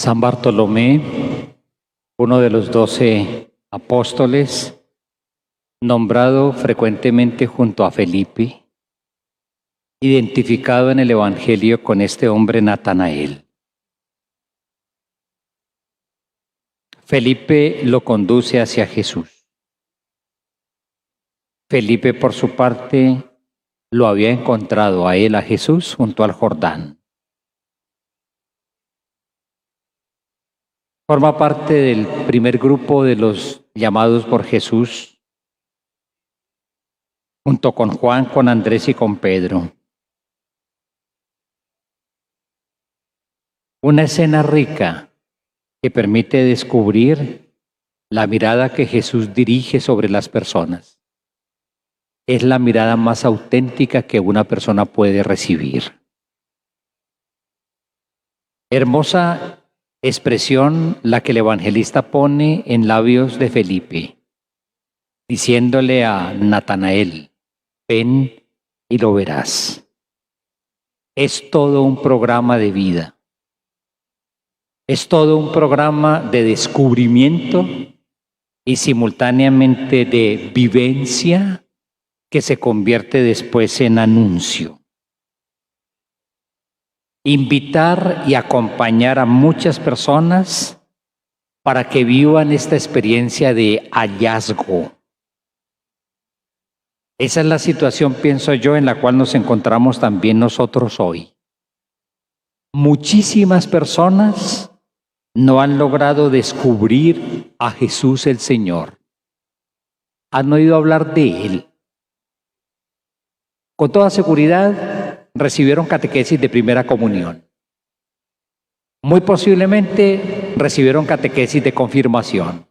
San Bartolomé, uno de los 12 apóstoles, nombrado frecuentemente junto a Felipe, identificado en el Evangelio con este hombre Natanael. Felipe lo conduce hacia Jesús. Felipe, por su parte, lo había encontrado a él, a Jesús, junto al Jordán. Forma parte del primer grupo de los llamados por Jesús, junto con Juan, con Andrés y con Pedro. Una escena rica que permite descubrir la mirada que Jesús dirige sobre las personas. Es la mirada más auténtica que una persona puede recibir. Hermosa expresión la que el evangelista pone en labios de Felipe, diciéndole a Natanael: ven y lo verás. Es todo un programa de vida. Es todo un programa de descubrimiento y simultáneamente de vivencia que se convierte después en anuncio. Invitar y acompañar a muchas personas para que vivan esta experiencia de hallazgo. Esa es la situación, pienso yo, en la cual nos encontramos también nosotros hoy. Muchísimas personas no han logrado descubrir a Jesús el Señor. Han oído hablar de Él. Con toda seguridad recibieron catequesis de primera comunión. Muy posiblemente recibieron catequesis de confirmación.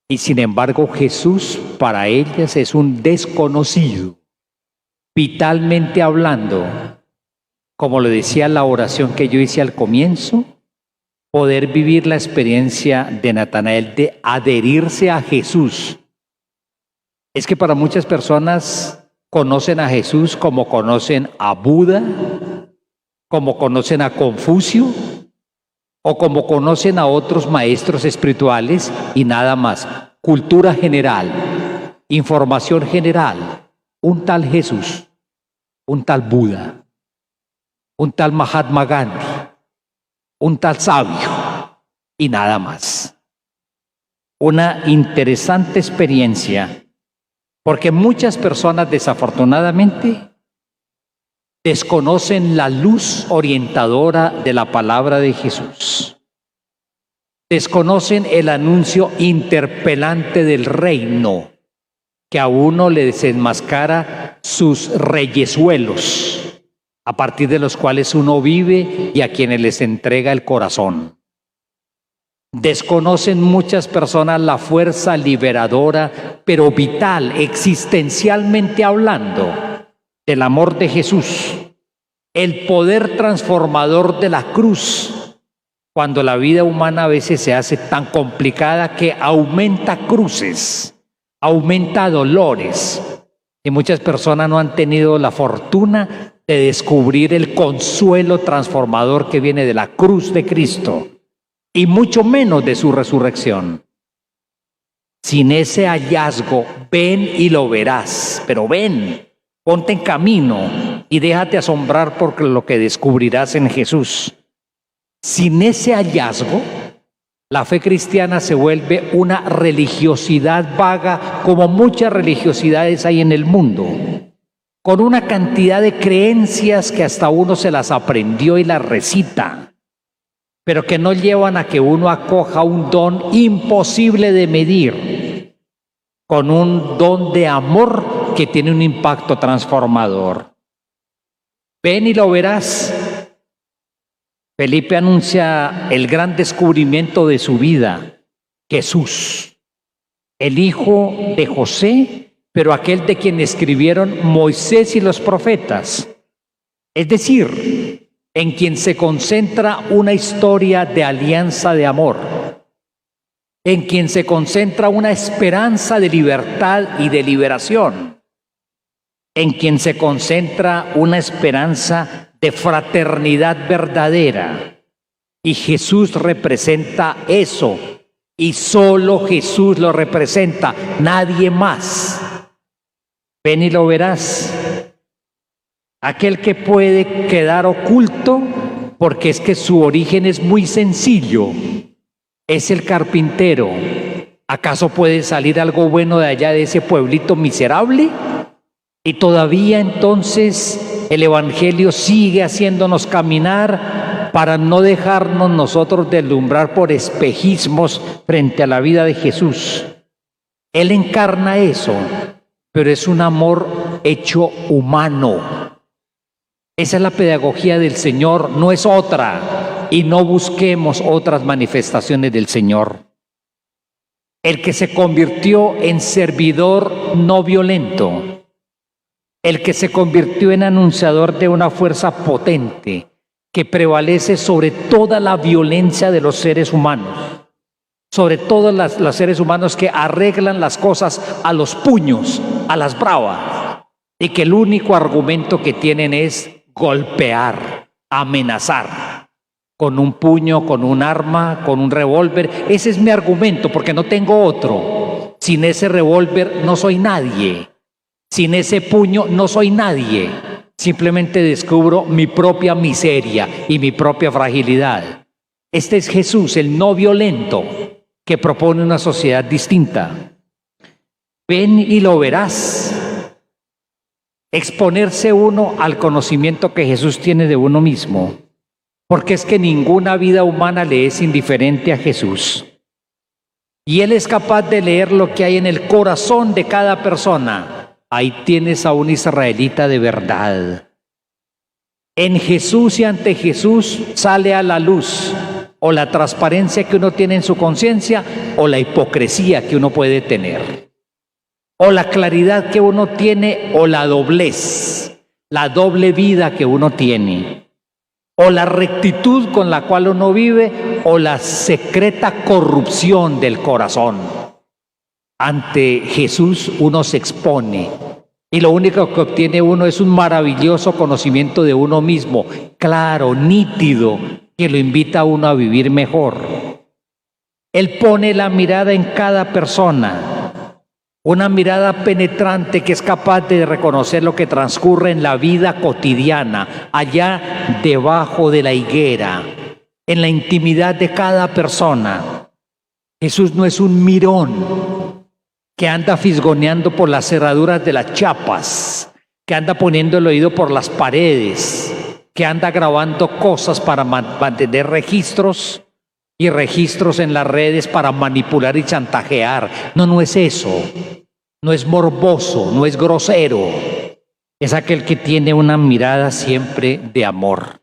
Y sin embargo, Jesús para ellas es un desconocido. Vitalmente hablando, como lo decía la oración que yo hice al comienzo, poder vivir la experiencia de Natanael de adherirse a Jesús. Es que para muchas personas conocen a Jesús como conocen a Buda, como conocen a Confucio o como conocen a otros maestros espirituales y nada más. Cultura general, información general, un tal Jesús, un tal Buda, un tal Mahatma Gandhi, un tal sabio y nada más. Una interesante experiencia, porque muchas personas desafortunadamente desconocen la luz orientadora de la palabra de Jesús. Desconocen el anuncio interpelante del reino, que a uno le desenmascara sus reyesuelos, a partir de los cuales uno vive y a quienes les entrega el corazón. Desconocen muchas personas la fuerza liberadora, pero vital, existencialmente hablando, del amor de Jesús, el poder transformador de la cruz, cuando la vida humana a veces se hace tan complicada que aumenta cruces, aumenta dolores, y muchas personas no han tenido la fortuna de descubrir el consuelo transformador que viene de la cruz de Cristo, y mucho menos de su resurrección. Sin ese hallazgo, ven y lo verás, pero ven, ponte en camino y déjate asombrar por lo que descubrirás en Jesús. Sin ese hallazgo, la fe cristiana se vuelve una religiosidad vaga, como muchas religiosidades hay en el mundo, con una cantidad de creencias que hasta uno se las aprendió y las recita, pero que no llevan a que uno acoja un don imposible de medir, con un don de amor que tiene un impacto transformador. Ven y lo verás. Felipe anuncia el gran descubrimiento de su vida: Jesús, el hijo de José, pero aquel de quien escribieron Moisés y los profetas, es decir, en quien se concentra una historia de alianza de amor, en quien se concentra una esperanza de libertad y de liberación, en quien se concentra una esperanza de fraternidad verdadera, Y Jesús representa eso. Y solo Jesús lo representa, nadie más. Ven y lo verás. Aquel que puede quedar oculto, porque es que su origen es muy sencillo, es el carpintero. ¿Acaso puede salir algo bueno de allá de ese pueblito miserable? Y todavía entonces el Evangelio sigue haciéndonos caminar para no dejarnos nosotros deslumbrar por espejismos frente a la vida de Jesús. Él encarna eso, pero es un amor hecho humano. Esa es la pedagogía del Señor, no es otra, y no busquemos otras manifestaciones del Señor. El que se convirtió en servidor no violento, el que se convirtió en anunciador de una fuerza potente que prevalece sobre toda la violencia de los seres humanos, sobre todos los seres humanos que arreglan las cosas a los puños, a las bravas, y que el único argumento que tienen es golpear, amenazar, con un puño, con un arma, con un revólver. Ese es mi argumento, porque no tengo otro. Sin ese revólver no soy nadie. Sin ese puño no soy nadie. Simplemente descubro mi propia miseria y mi propia fragilidad. Este es Jesús, el no violento, que propone una sociedad distinta. Ven y lo verás. Exponerse uno al conocimiento que Jesús tiene de uno mismo, porque es que ninguna vida humana le es indiferente a Jesús. Y Él es capaz de leer lo que hay en el corazón de cada persona. Ahí tienes a un israelita de verdad. En Jesús y ante Jesús sale a la luz o la transparencia que uno tiene en su conciencia o la hipocresía que uno puede tener. O la claridad que uno tiene o la doblez, la doble vida que uno tiene. O la rectitud con la cual uno vive o la secreta corrupción del corazón. Ante Jesús uno se expone y lo único que obtiene uno es un maravilloso conocimiento de uno mismo, claro, nítido, que lo invita a uno a vivir mejor. Él pone la mirada en cada persona. Una mirada penetrante que es capaz de reconocer lo que transcurre en la vida cotidiana, allá debajo de la higuera, en la intimidad de cada persona. Jesús no es un mirón que anda fisgoneando por las cerraduras de las chapas, que anda poniendo el oído por las paredes, que anda grabando cosas para mantener registros y registros en las redes para manipular y chantajear. No es eso. No es morboso, no es grosero. Es aquel que tiene una mirada siempre de amor.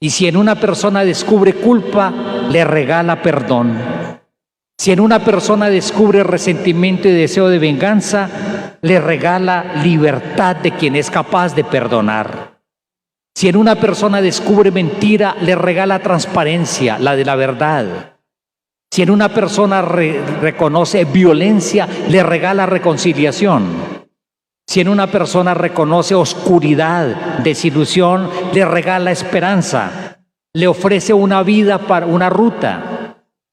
Y si en una persona descubre culpa, le regala perdón. Si en una persona descubre resentimiento y deseo de venganza, le regala libertad de quien es capaz de perdonar. Si en una persona descubre mentira, le regala transparencia, la de la verdad. Si en una persona reconoce violencia, le regala reconciliación. Si en una persona reconoce oscuridad, desilusión, le regala esperanza. Le ofrece una vida para una ruta.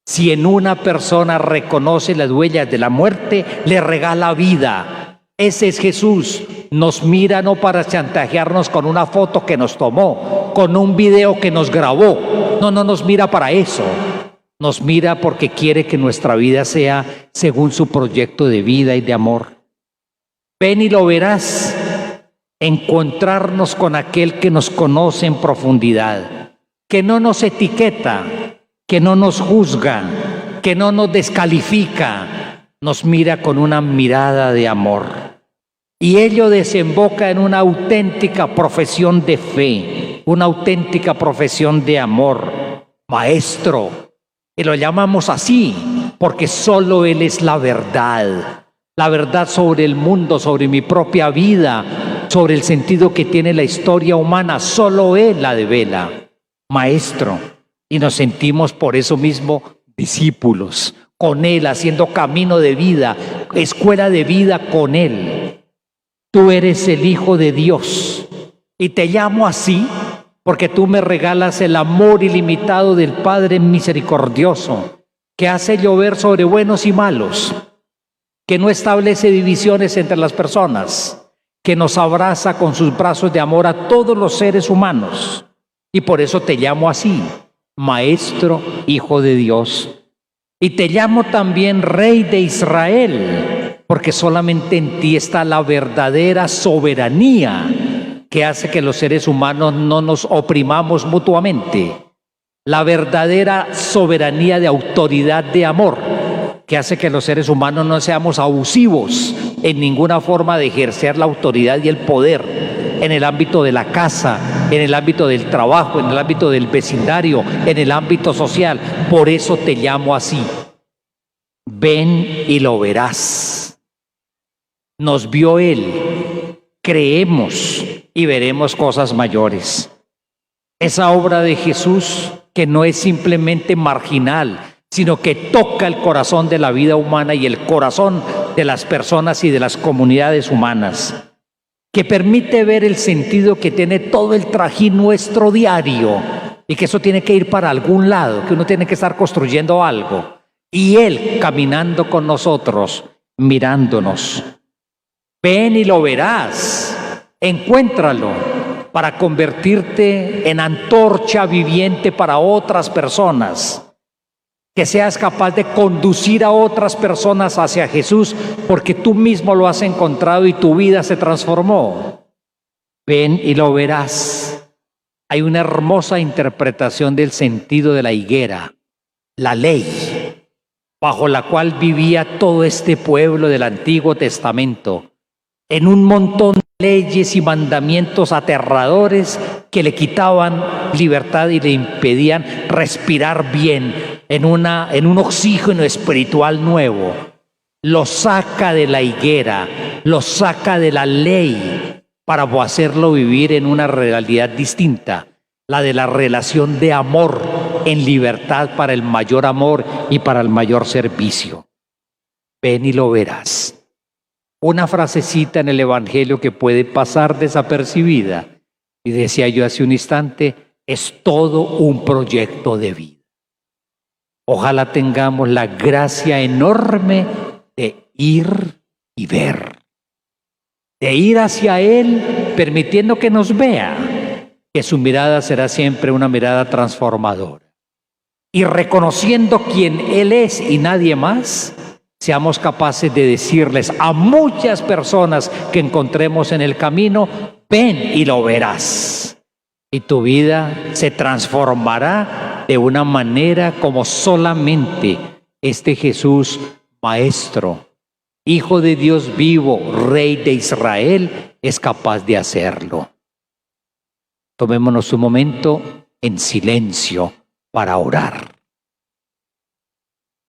Si en una persona reconoce las huellas de la muerte, le regala vida. Ese es Jesús. Nos mira no para chantajearnos con una foto que nos tomó, con un video que nos grabó. No nos mira para eso. Nos mira porque quiere que nuestra vida sea según su proyecto de vida y de amor. Ven y lo verás, encontrarnos con aquel que nos conoce en profundidad, que no nos etiqueta, que no nos juzga, que no nos descalifica, nos mira con una mirada de amor. Y ello desemboca en una auténtica profesión de fe, una auténtica profesión de amor. Maestro. Y lo llamamos así porque solo Él es la verdad sobre el mundo, sobre mi propia vida, sobre el sentido que tiene la historia humana. Solo Él la devela, Maestro. Y nos sentimos por eso mismo discípulos, con Él, haciendo camino de vida, escuela de vida con Él. Tú eres el Hijo de Dios y te llamo así porque tú me regalas el amor ilimitado del Padre misericordioso, que hace llover sobre buenos y malos, que no establece divisiones entre las personas, que nos abraza con sus brazos de amor a todos los seres humanos. Y por eso te llamo así, Maestro, Hijo de Dios. Y te llamo también Rey de Israel, porque solamente en ti está la verdadera soberanía que hace que los seres humanos no nos oprimamos mutuamente. La verdadera soberanía de autoridad de amor, que hace que los seres humanos no seamos abusivos en ninguna forma de ejercer la autoridad y el poder en el ámbito de la casa, en el ámbito del trabajo, en el ámbito del vecindario, en el ámbito social. Por eso te llamo así. Ven y lo verás. Nos vio Él, creemos y veremos cosas mayores. Esa obra de Jesús que no es simplemente marginal, sino que toca el corazón de la vida humana y el corazón de las personas y de las comunidades humanas, que permite ver el sentido que tiene todo el trajín nuestro diario y que eso tiene que ir para algún lado, que uno tiene que estar construyendo algo y Él caminando con nosotros, mirándonos. Ven y lo verás, encuéntralo para convertirte en antorcha viviente para otras personas. Que seas capaz de conducir a otras personas hacia Jesús porque tú mismo lo has encontrado y tu vida se transformó. Ven y lo verás. Hay una hermosa interpretación del sentido de la higuera, la ley, bajo la cual vivía todo este pueblo del Antiguo Testamento, en un montón de leyes y mandamientos aterradores que le quitaban libertad y le impedían respirar bien en un oxígeno espiritual nuevo. Lo saca de la higuera, lo saca de la ley para hacerlo vivir en una realidad distinta, la de la relación de amor en libertad para el mayor amor y para el mayor servicio. Ven y lo verás. Una frasecita en el Evangelio que puede pasar desapercibida, y decía yo hace un instante, es todo un proyecto de vida. Ojalá tengamos la gracia enorme de ir y ver, de ir hacia Él permitiendo que nos vea, que su mirada será siempre una mirada transformadora. Y reconociendo quién Él es y nadie más, seamos capaces de decirles a muchas personas que encontremos en el camino, ven y lo verás. Y tu vida se transformará de una manera como solamente este Jesús, Maestro, Hijo de Dios vivo, Rey de Israel, es capaz de hacerlo. Tomémonos un momento en silencio para orar.